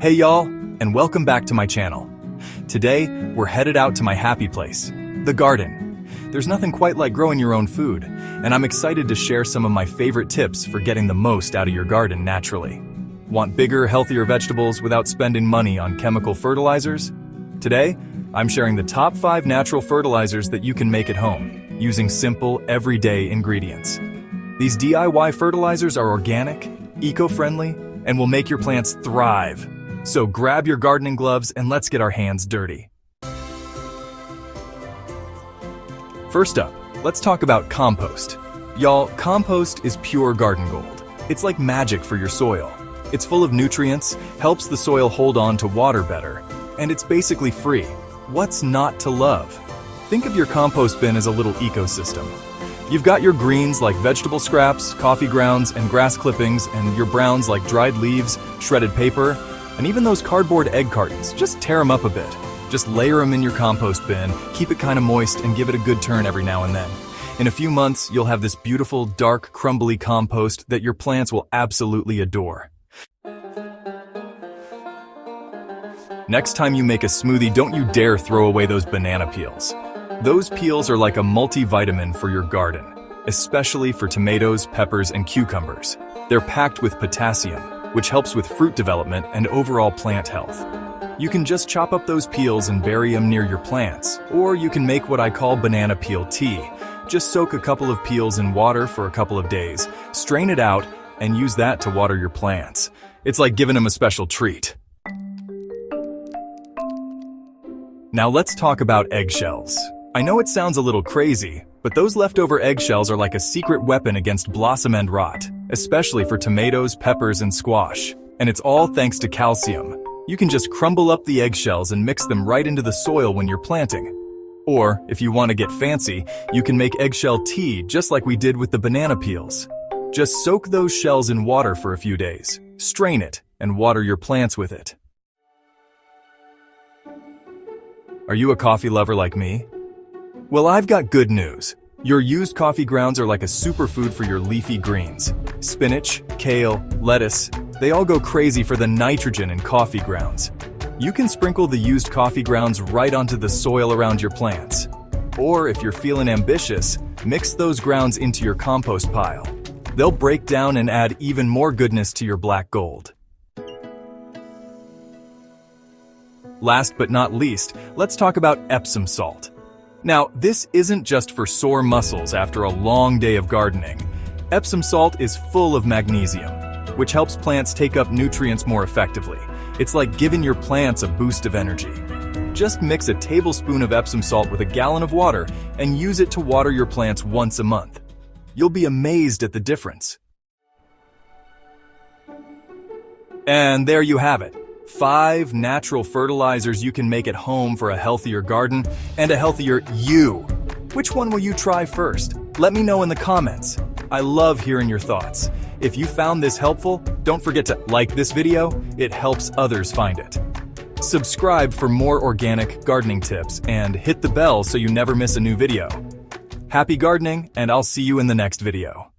Hey y'all, and welcome back to my channel. Today, we're headed out to my happy place, the garden. There's nothing quite like growing your own food, and I'm excited to share some of my favorite tips for getting the most out of your garden naturally. Want bigger, healthier vegetables without spending money on chemical fertilizers? Today, I'm sharing the top 5 natural fertilizers that you can make at home, using simple, everyday ingredients. These DIY fertilizers are organic, eco-friendly, and will make your plants thrive. So grab your gardening gloves and let's get our hands dirty. First up, let's talk about compost. Y'all, compost is pure garden gold. It's like magic for your soil. It's full of nutrients, helps the soil hold on to water better, and it's basically free. What's not to love? Think of your compost bin as a little ecosystem. You've got your greens like vegetable scraps, coffee grounds, and grass clippings, and your browns like dried leaves, shredded paper, and even those cardboard egg cartons. Just tear them up a bit. Just layer them in your compost bin, keep it kind of moist, and give it a good turn every now and then. In a few months, you'll have this beautiful, dark, crumbly compost that your plants will absolutely adore. Next time you make a smoothie, don't you dare throw away those banana peels. Those peels are like a multivitamin for your garden, especially for tomatoes, peppers, and cucumbers. They're packed with potassium, which helps with fruit development and overall plant health. You can just chop up those peels and bury them near your plants, or you can make what I call banana peel tea. Just soak a couple of peels in water for a couple of days, strain it out, and use that to water your plants. It's like giving them a special treat. Now let's talk about eggshells. I know it sounds a little crazy, but those leftover eggshells are like a secret weapon against blossom end rot, especially for tomatoes, peppers, and squash. And it's all thanks to calcium. You can just crumble up the eggshells and mix them right into the soil when you're planting. Or, if you want to get fancy, you can make eggshell tea just like we did with the banana peels. Just soak those shells in water for a few days, strain it, and water your plants with it. Are you a coffee lover like me? Well, I've got good news. Your used coffee grounds are like a superfood for your leafy greens. Spinach, kale, lettuce, they all go crazy for the nitrogen in coffee grounds. You can sprinkle the used coffee grounds right onto the soil around your plants. Or if you're feeling ambitious, mix those grounds into your compost pile. They'll break down and add even more goodness to your black gold. Last but not least, let's talk about Epsom salt. Now, this isn't just for sore muscles after a long day of gardening. Epsom salt is full of magnesium, which helps plants take up nutrients more effectively. It's like giving your plants a boost of energy. Just mix a tablespoon of Epsom salt with a gallon of water and use it to water your plants once a month. You'll be amazed at the difference. And there you have it. 5 natural fertilizers you can make at home for a healthier garden and a healthier you. Which one will you try first? Let me know in the comments. I love hearing your thoughts. If you found this helpful, don't forget to like this video. It helps others find it. Subscribe for more organic gardening tips and hit the bell so you never miss a new video. Happy gardening, and I'll see you in the next video.